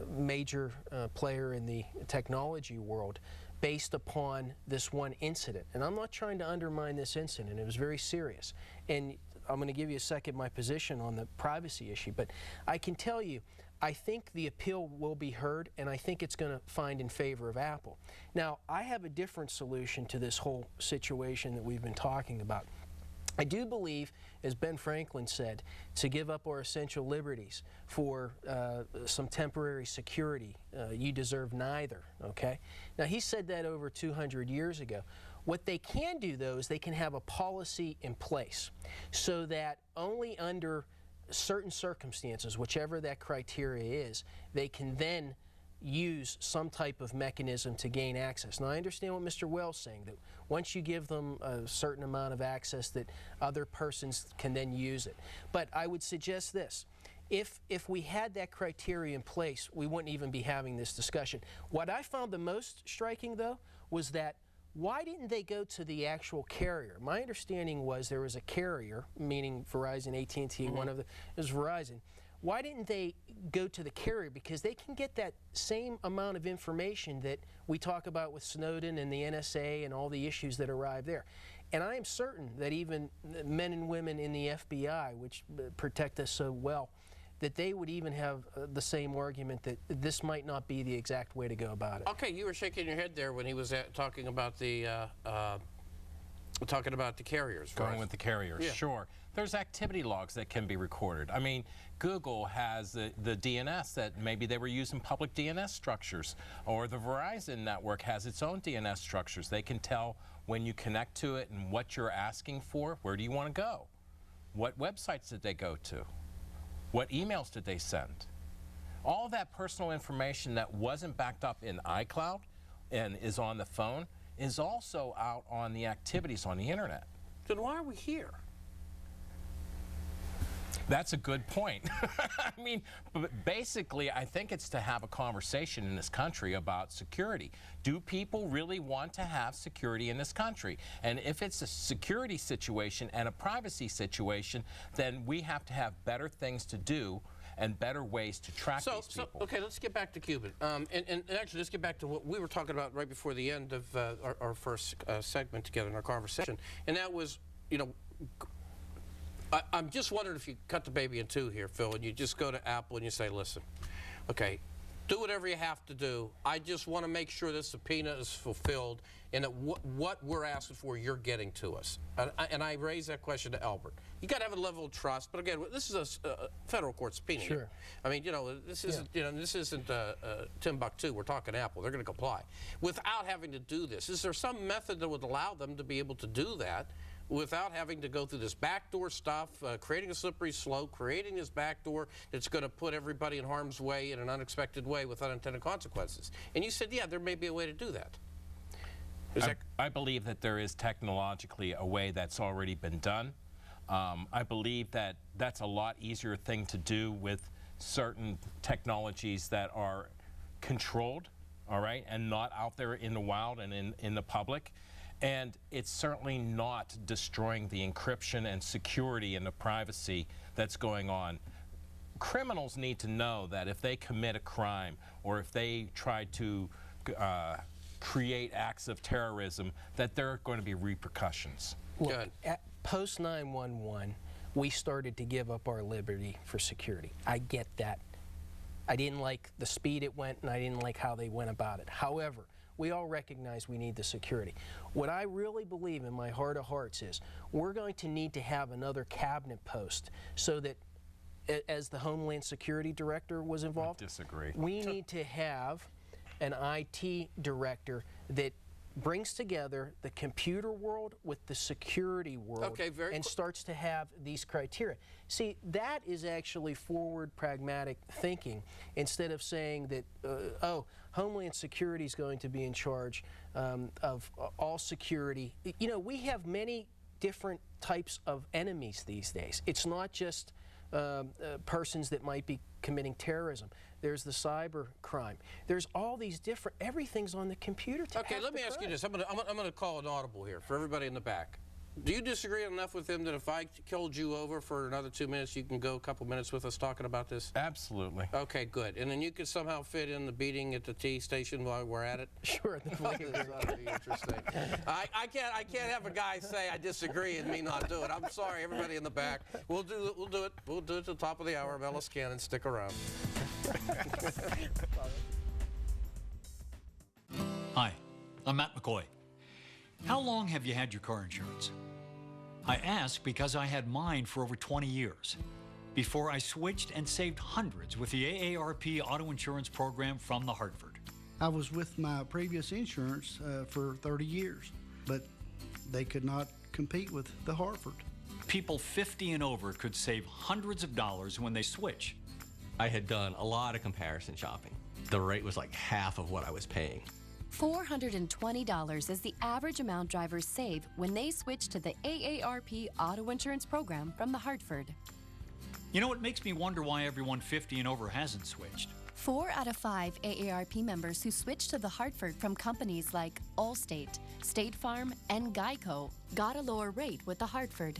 major player in the technology world based upon this one incident. And I'm not trying to undermine this incident. It was very serious. And I'm going to give you a second my position on the privacy issue. But I can tell you, I think the appeal will be heard, and I think it's going to find in favor of Apple. Now, I have a different solution to this whole situation that we've been talking about. I do believe, as Ben Franklin said, to give up our essential liberties for some temporary security. You deserve neither, okay? Now, he said that over 200 years ago. What they can do, though, is they can have a policy in place so that only under certain circumstances, whichever that criteria is, they can then use some type of mechanism to gain access. Now, I understand what Mr. Wells is saying, that once you give them a certain amount of access, that other persons can then use it. But I would suggest this. If we had that criteria in place, we wouldn't even be having this discussion. What I found the most striking, though, was that why didn't they go to the actual carrier? My understanding was there was a carrier, meaning Verizon, AT&T, one of the, it was Verizon. Why didn't they go to the carrier? Because they can get that same amount of information that we talk about with Snowden and the NSA and all the issues that arrive there. And I am certain that even men and women in the FBI, which protect us so well, that they would even have the same argument that this might not be the exact way to go about it. Okay, you were shaking your head there when he was talking about the carriers. Going with the carriers, yeah. Sure. There's activity logs that can be recorded. I mean, Google has the DNS that maybe they were using public DNS structures, or the Verizon network has its own DNS structures. They can tell when you connect to it and what you're asking for. Where do you want to go? What websites did they go to? What emails did they send? All that personal information that wasn't backed up in iCloud and is on the phone is also out on the activities on the internet. Then why are we here? That's a good point. I mean, basically, I think it's to have a conversation in this country about security. Do people really want to have security in this country? And if it's a security situation and a privacy situation, then we have to have better things to do and better ways to track these people. Okay, let's get back to Cuban. And actually, let's get back to what we were talking about right before the end of our first segment together in our conversation. And that was, you know, I'm just wondering if you cut the baby in two here, Phil, and you just go to Apple and you say, listen, okay, do whatever you have to do. I just want to make sure this subpoena is fulfilled and that what we're asking for, you're getting to us. And I raise that question to Albert. You got to have a level of trust, but again, this is a federal court subpoena. Sure. I mean, you know, this isn't, you know, this isn't Timbuktu. We're talking Apple. They're going to comply without having to do this. Is there some method that would allow them to be able to do that without having to go through this backdoor stuff, creating a slippery slope, creating this backdoor that's going to put everybody in harm's way in an unexpected way with unintended consequences? And you said, yeah, there may be a way to do that. I believe that there is technologically a way that's already been done. I believe that that's a lot easier thing to do with certain technologies that are controlled, all right, and not out there in the wild and in the public. And it's certainly not destroying the encryption and security and the privacy that's going on. Criminals need to know that if they commit a crime or if they try to create acts of terrorism, that there are going to be repercussions. Look, at post 9/11, we started to give up our liberty for security. I get that. I didn't like the speed it went, and I didn't like how they went about it. However, we all recognize we need the security. What I really believe in my heart of hearts is we're going to need to have another cabinet post so that, as the Homeland Security Director was involved, I disagree. We need to have an IT director that brings together the computer world with the security world, and starts to have these criteria. See, that is actually forward pragmatic thinking, instead of saying that, oh, Homeland Security is going to be in charge of all security. You know, we have many different types of enemies these days. It's not just persons that might be committing terrorism. There's the cyber crime. There's all these different, everything's on the computer. Okay, let me ask you this. I'm going to call an audible here for everybody in the back. Do you disagree enough with him that if I killed you over for another 2 minutes, you can go a couple minutes with us talking about this? Absolutely. Okay, good. And then you could somehow fit in the beating at the T station while we're at it? Sure. That'd be interesting. I can't have a guy say I disagree and me not do it. I'm sorry, everybody in the back. We'll do it. We'll do it at the top of the hour. I'm Ellis Cannon. Stick around. Hi, I'm Matt McCoy. How long have you had your car insurance? I ask because I had mine for over 20 years before I switched and saved hundreds with the AARP auto insurance program from the Hartford. I was with my previous insurance for 30 years, but they could not compete with the Hartford. People 50 and over could save hundreds of dollars when they switch. I had done a lot of comparison shopping. The rate was like half of what I was paying. $420 is the average amount drivers save when they switch to the AARP auto insurance program from the Hartford. You know, it makes me wonder why everyone 50 and over hasn't switched. 4 out of 5 AARP members who switched to the Hartford from companies like Allstate, State Farm, and Geico got a lower rate with the Hartford.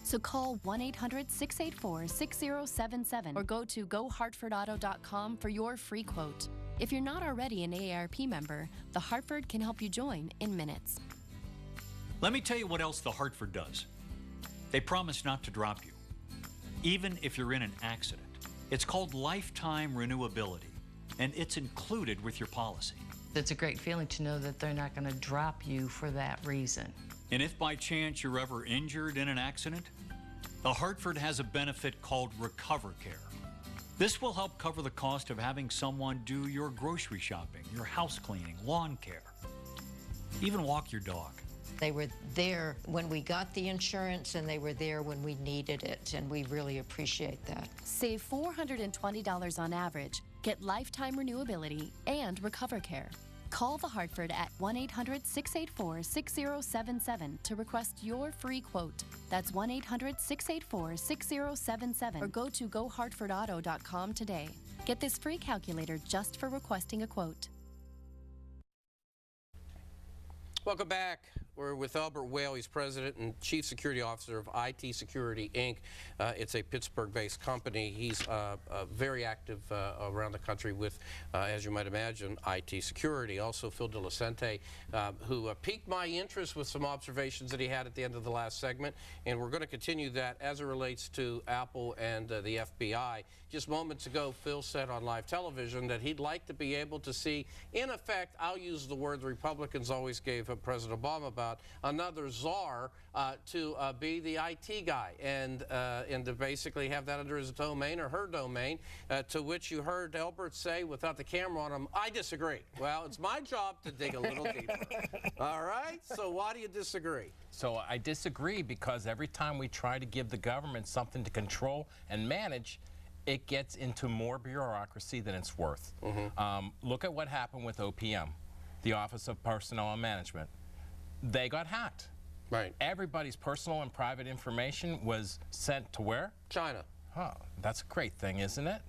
So call 1-800-684-6077 or go to gohartfordauto.com for your free quote. If you're not already an AARP member, the Hartford can help you join in minutes. Let me tell you what else the Hartford does. They promise not to drop you, even if you're in an accident. It's called lifetime renewability, and it's included with your policy. It's a great feeling to know that they're not going to drop you for that reason. And if by chance you're ever injured in an accident, the Hartford has a benefit called Recover Care. This will help cover the cost of having someone do your grocery shopping, your house cleaning, lawn care, even walk your dog. They were there when we got the insurance, and they were there when we needed it, and we really appreciate that. Save $420 on average, get lifetime renewability, and Recover Care. Call the Hartford at 1-800-684-6077 to request your free quote. That's 1-800-684-6077 or go to gohartfordauto.com today. Get this free calculator just for requesting a quote. Welcome back. We're with Albert Whale. He's President and Chief Security Officer of IT Security, Inc. It's a Pittsburgh-based company. He's very active around the country with, as you might imagine, IT security. Also, Phil DiLucente, who piqued my interest with some observations that he had at the end of the last segment, and we're going to continue that as it relates to Apple and the FBI. Just moments ago, Phil said on live television that he'd like to be able to see, in effect, I'll use the word the Republicans always gave President Obama about, another czar to be the IT guy and to basically have that under his domain or her domain, to which you heard Albert say without the camera on him, I disagree. Well, it's my job to dig a little deeper. All right? So why do you disagree? So I disagree because every time we try to give the government something to control and manage, it gets into more bureaucracy than it's worth. Look at what happened with OPM, the Office of Personnel and Management. They got hacked. Right. Everybody's personal and private information was sent to where? China. Oh, that's a great thing, isn't it?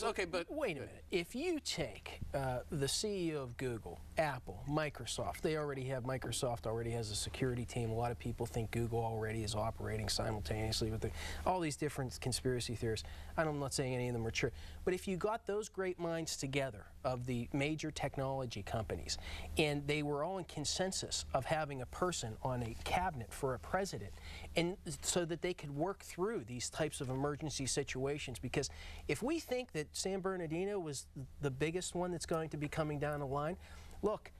Okay, but wait a minute. If you take the CEO of Google, Apple, Microsoft, Microsoft already has a security team. A lot of people think Google already is operating simultaneously with all these different conspiracy theories. I'm not saying any of them are true. But if you got those great minds together of the major technology companies, and they were all in consensus of having a person on a cabinet for a president, and so that they could work through these types of emergency situations, because if we think that San Bernardino was the biggest one that's going to be coming down the line, look,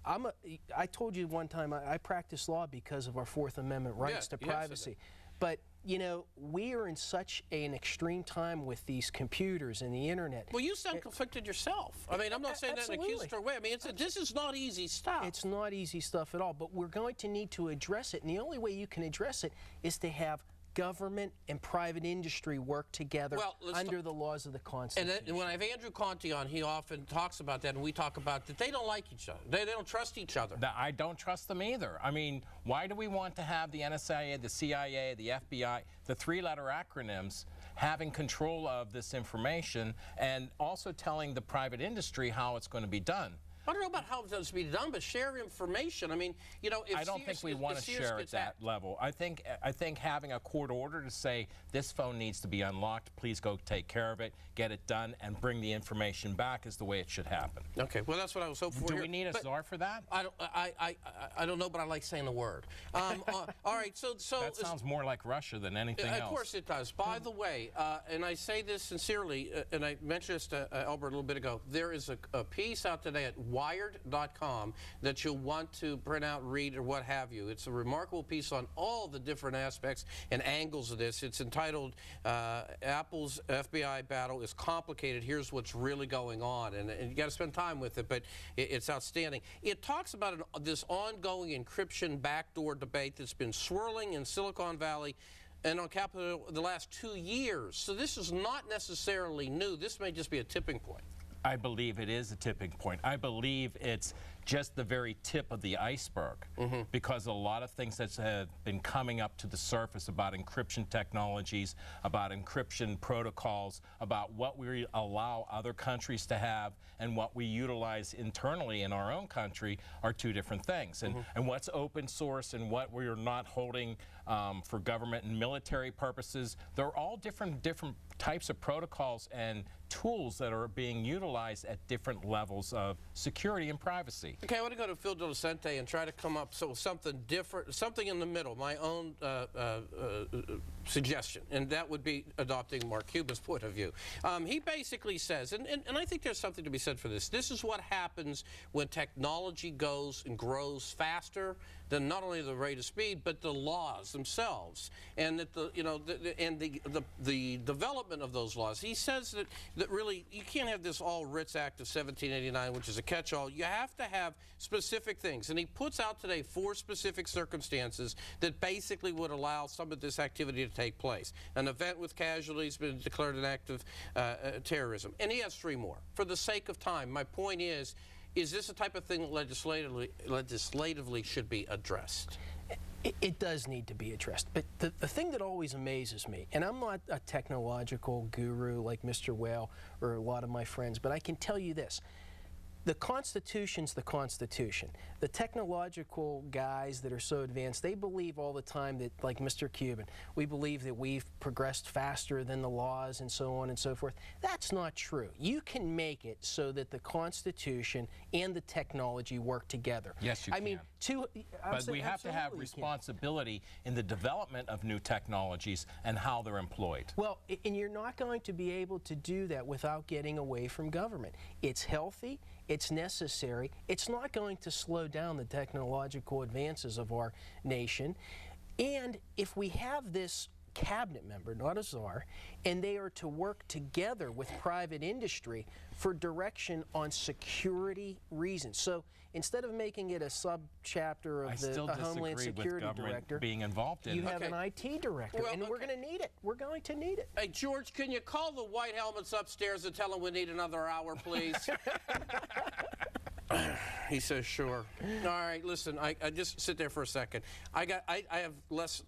I told you one time I practice law because of our Fourth Amendment rights to privacy. But, you know, we are in such an extreme time with these computers and the internet. Well, you sound conflicted yourself. I mean, I'm not saying that in an accusatory way. I mean, this is not easy stuff. It's not easy stuff at all, but we're going to need to address it, and the only way you can address it is to have government and private industry work together under the laws of the Constitution. And when I have Andrew Conte on, he often talks about that, and we talk about that they don't like each other. They don't trust each other. I don't trust them either. I mean, why do we want to have the NSA, the CIA, the FBI, the three-letter acronyms, having control of this information and also telling the private industry how it's going to be done? I don't know about how it's to be done, but share information. I mean, you know, if I don't think we want to share at that level. I think having a court order to say this phone needs to be unlocked, please go take care of it, get it done, and bring the information back is the way it should happen. Okay, well, that's what I was hoping for. Do we need a czar for that? I don't know, but I like saying the word. All right, so that sounds more like Russia than anything else. Of course it does. By the way, and I say this sincerely, and I mentioned this to Albert a little bit ago, there is a piece out today at wired.com that you'll want to print out, read, or what have you. It's a remarkable piece on all the different aspects and angles of this. It's entitled Apple's FBI Battle is Complicated. Here's what's really going on. And you got to spend time with it, but it's outstanding. It talks about this ongoing encryption backdoor debate that's been swirling in Silicon Valley and on Capitol the last 2 years. So this is not necessarily new. This may just be a tipping point. I believe it is a tipping point. I believe it's just the very tip of the iceberg, because a lot of things that have been coming up to the surface about encryption technologies, about encryption protocols, about what we allow other countries to have and what we utilize internally in our own country are two different things. And what's open source and what we're not holding for government and military purposes, they're all different types of protocols and tools that are being utilized at different levels of security and privacy. Okay, I want to go to Phil DiLucente and try to come up with something different, something in the middle, my own suggestion, and that would be adopting Mark Cuban's point of view. He basically says, and I think there's something to be said for this, this is what happens when technology goes and grows faster than not only the rate of speed, but the laws themselves, and that the development of those laws. He says that really you can't have this All Writs Act of 1789, which is a catch-all. You have to have specific things, and he puts out today 4 specific circumstances that basically would allow some of this activity to take place. An event with casualties been declared an act of terrorism, and he has 3 more. For the sake of time, my point is this a type of thing that legislatively should be addressed? It does need to be addressed, but the thing that always amazes me, and I'm not a technological guru like Mr. Whale or a lot of my friends, but I can tell you this. The Constitution's the Constitution. The technological guys that are so advanced, they believe all the time that, like Mr. Cuban, we believe that we've progressed faster than the laws and so on and so forth. That's not true. You can make it so that the Constitution and the technology work together. Yes, you can. But we have to have responsibility in the development of new technologies and how they're employed. Well, and you're not going to be able to do that without getting away from government. It's healthy. It's necessary. It's not going to slow down the technological advances of our nation. And if we have this cabinet member, not a czar, and they are to work together with private industry for direction on security reasons. So instead of making it a sub-chapter of the Homeland Security Director, being involved in you have an IT director, and we're going to need it. We're going to need it. Hey, George, can you call the White Helmets upstairs and tell them we need another hour, please? He says, sure. All right, listen, I just sit there for a second. I have less...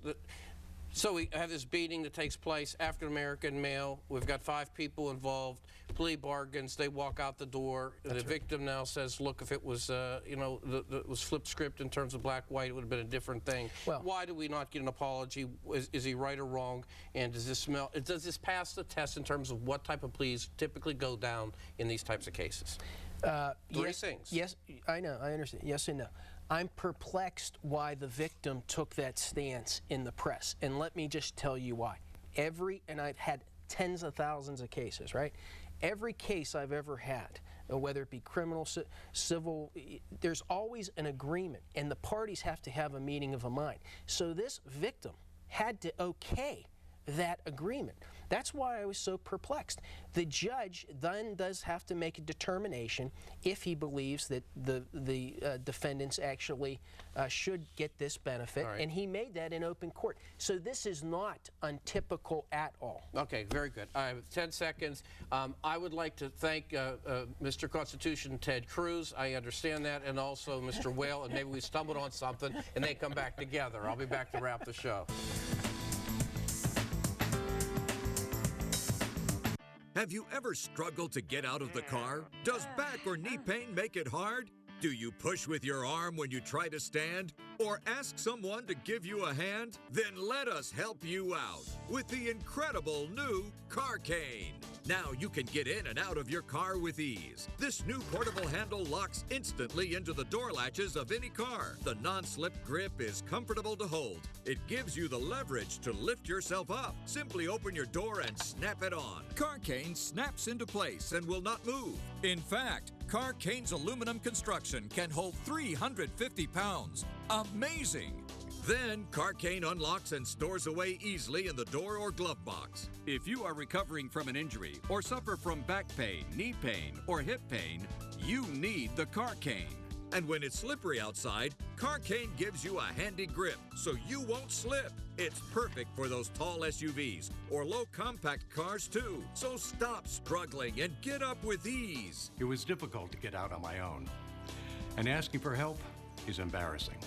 So we have this beating that takes place, African-American male. We've got 5 people involved, plea bargains. They walk out the door. The victim now says, look, if it was, it was flipped script in terms of black-white, it would have been a different thing. Well, why do we not get an apology? Is he right or wrong? And does this pass the test in terms of what type of pleas typically go down in these types of cases? 3 things. Yes, I know, I understand. Yes and no. I'm perplexed why the victim took that stance in the press, and let me just tell you why. And I've had tens of thousands of cases, right? Every case I've ever had, whether it be criminal, civil, there's always an agreement, and the parties have to have a meeting of a mind. So this victim had to okay that agreement. That's why I was so perplexed. The judge then does have to make a determination if he believes that the defendants actually should get this benefit, and he made that in open court. So this is not untypical at all. Okay, very good. I have 10 seconds. I would like to thank Mr. Constitution Ted Cruz. I understand that, and also Mr. Whale, and maybe we stumbled on something and they come back together. I'll be back to wrap the show. Have you ever struggled to get out of the car? Does back or knee pain make it hard? Do you push with your arm when you try to stand? Or ask someone to give you a hand? Then let us help you out with the incredible new Car Cane. Now you can get in and out of your car with ease. This new portable handle locks instantly into the door latches of any car. The non-slip grip is comfortable to hold. It gives you the leverage to lift yourself up. Simply open your door and snap it on. Car Cane snaps into place and will not move. In fact, Car Cane's aluminum construction can hold 350 pounds. Amazing! Then, Car Cane unlocks and stores away easily in the door or glove box. If you are recovering from an injury or suffer from back pain, knee pain, or hip pain, you need the Car Cane. And when it's slippery outside, Car Cane gives you a handy grip so you won't slip. It's perfect for those tall SUVs or low compact cars too. So stop struggling and get up with ease. It was difficult to get out on my own, and asking for help is embarrassing.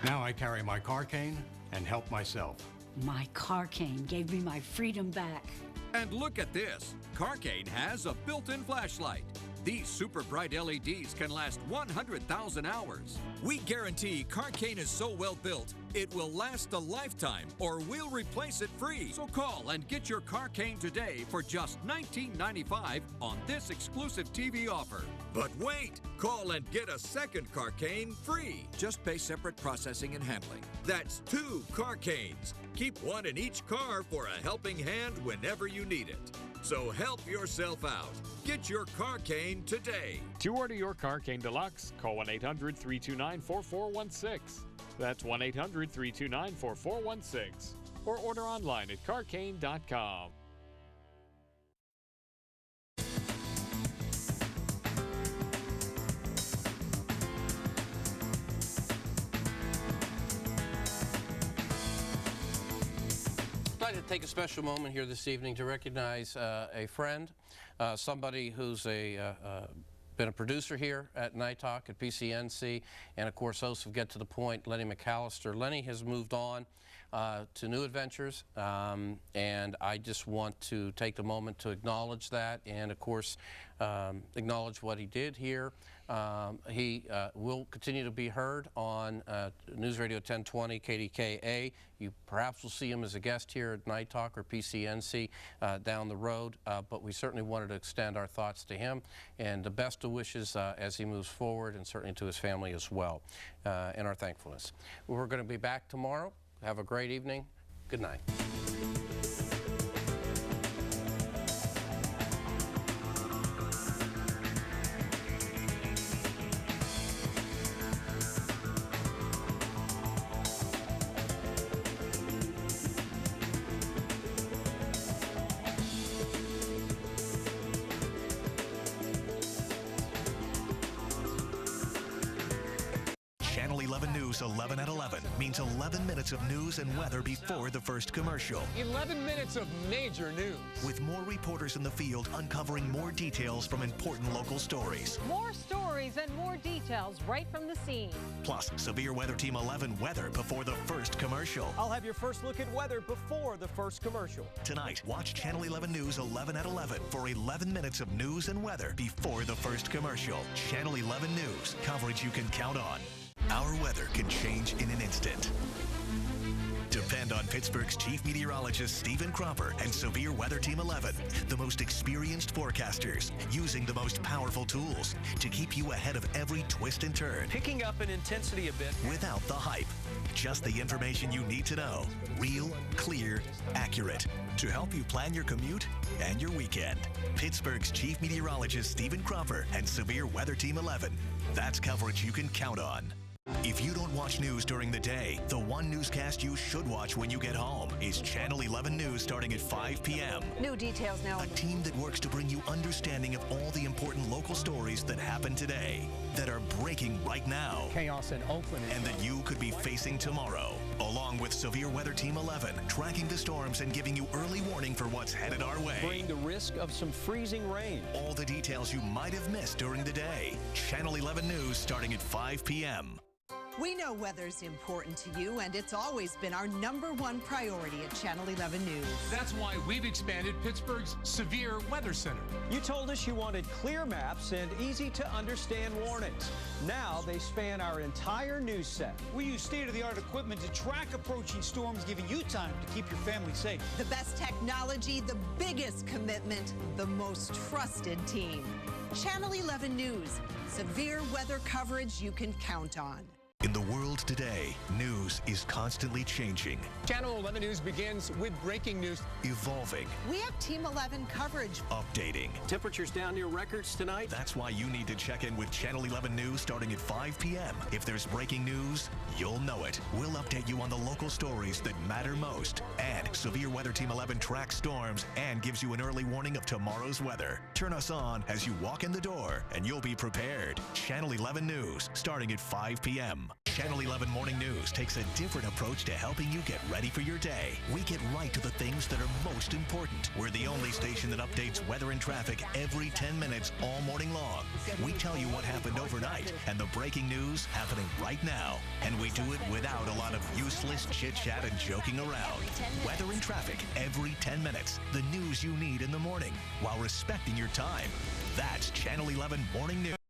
Now I carry my Car Cane and help myself. My Car Cane gave me my freedom back. And look at this. Car Cane has a built-in flashlight. These super bright LEDs can last 100,000 hours. We guarantee Car Cane is so well built, it will last a lifetime or we'll replace it free. So call and get your Car Cane today for just $19.95 on this exclusive TV offer. But wait, call and get a second Car Cane free. Just pay separate processing and handling. That's 2 Car Canes. Keep one in each car for a helping hand whenever you need it. So help yourself out. Get your Car Cane today. To order your Car Cane Deluxe, call 1-800-329-4416. That's 1-800-329-4416. Or order online at carcane.com. I'd like to take a special moment here this evening to recognize a friend, somebody who's been a producer here at NightTalk at PCNC, and of course host of Get to the Point, Lenny McAllister. Lenny has moved on to new adventures, and I just want to take the moment to acknowledge that, and of course acknowledge what he did here. He will continue to be heard on News Radio 1020 KDKA. You perhaps will see him as a guest here at NightTalk or PCNC down the road, but we certainly wanted to extend our thoughts to him and the best of wishes as he moves forward, and certainly to his family as well, and our thankfulness. We're going to be back tomorrow. Have a great evening. Good night. Channel 11 News 11 at 11 means 11 minutes of news and weather before the first commercial. 11 minutes of major news. With more reporters in the field uncovering more details from important local stories. More stories and more details right from the scene. Plus, Severe Weather Team 11 weather before the first commercial. I'll have your first look at weather before the first commercial. Tonight, watch Channel 11 News 11 at 11 for 11 minutes of news and weather before the first commercial. Channel 11 News, coverage you can count on. Our weather can change in an instant. Depend on Pittsburgh's chief meteorologist Stephen Cropper and Severe Weather Team 11, the most experienced forecasters, using the most powerful tools to keep you ahead of every twist and turn. Picking up in intensity a bit. Without the hype. Just the information you need to know. Real, clear, accurate. To help you plan your commute and your weekend. Pittsburgh's chief meteorologist Stephen Cropper and Severe Weather Team 11. That's coverage you can count on. If you don't watch news during the day, the one newscast you should watch when you get home is Channel 11 News starting at 5 p.m. New details now. A team that works to bring you understanding of all the important local stories that happen today, that are breaking right now. Chaos in Oakland. And that you could be facing tomorrow. Along with Severe Weather Team 11, tracking the storms and giving you early warning for what's headed our way. Bring the risk of some freezing rain. All the details you might have missed during the day. Channel 11 News starting at 5 p.m. We know weather's important to you, and it's always been our #1 priority at Channel 11 News. That's why we've expanded Pittsburgh's Severe Weather Center. You told us you wanted clear maps and easy-to-understand warnings. Now they span our entire news set. We use state-of-the-art equipment to track approaching storms, giving you time to keep your family safe. The best technology, the biggest commitment, the most trusted team. Channel 11 News, severe weather coverage you can count on. In the world today, news is constantly changing. Channel 11 News begins with breaking news. Evolving. We have Team 11 coverage. Updating. Temperatures down near records tonight. That's why you need to check in with Channel 11 News starting at 5 p.m. If there's breaking news, you'll know it. We'll update you on the local stories that matter most. And Severe Weather Team 11 tracks storms and gives you an early warning of tomorrow's weather. Turn us on as you walk in the door, and you'll be prepared. Channel 11 News starting at 5 p.m. Channel 11 Morning News takes a different approach to helping you get ready for your day. We get right to the things that are most important. We're the only station that updates weather and traffic every 10 minutes all morning long. We tell you what happened overnight and the breaking news happening right now. And we do it without a lot of useless chit-chat and joking around. Weather and traffic every 10 minutes. The news you need in the morning while respecting your time. That's Channel 11 Morning News.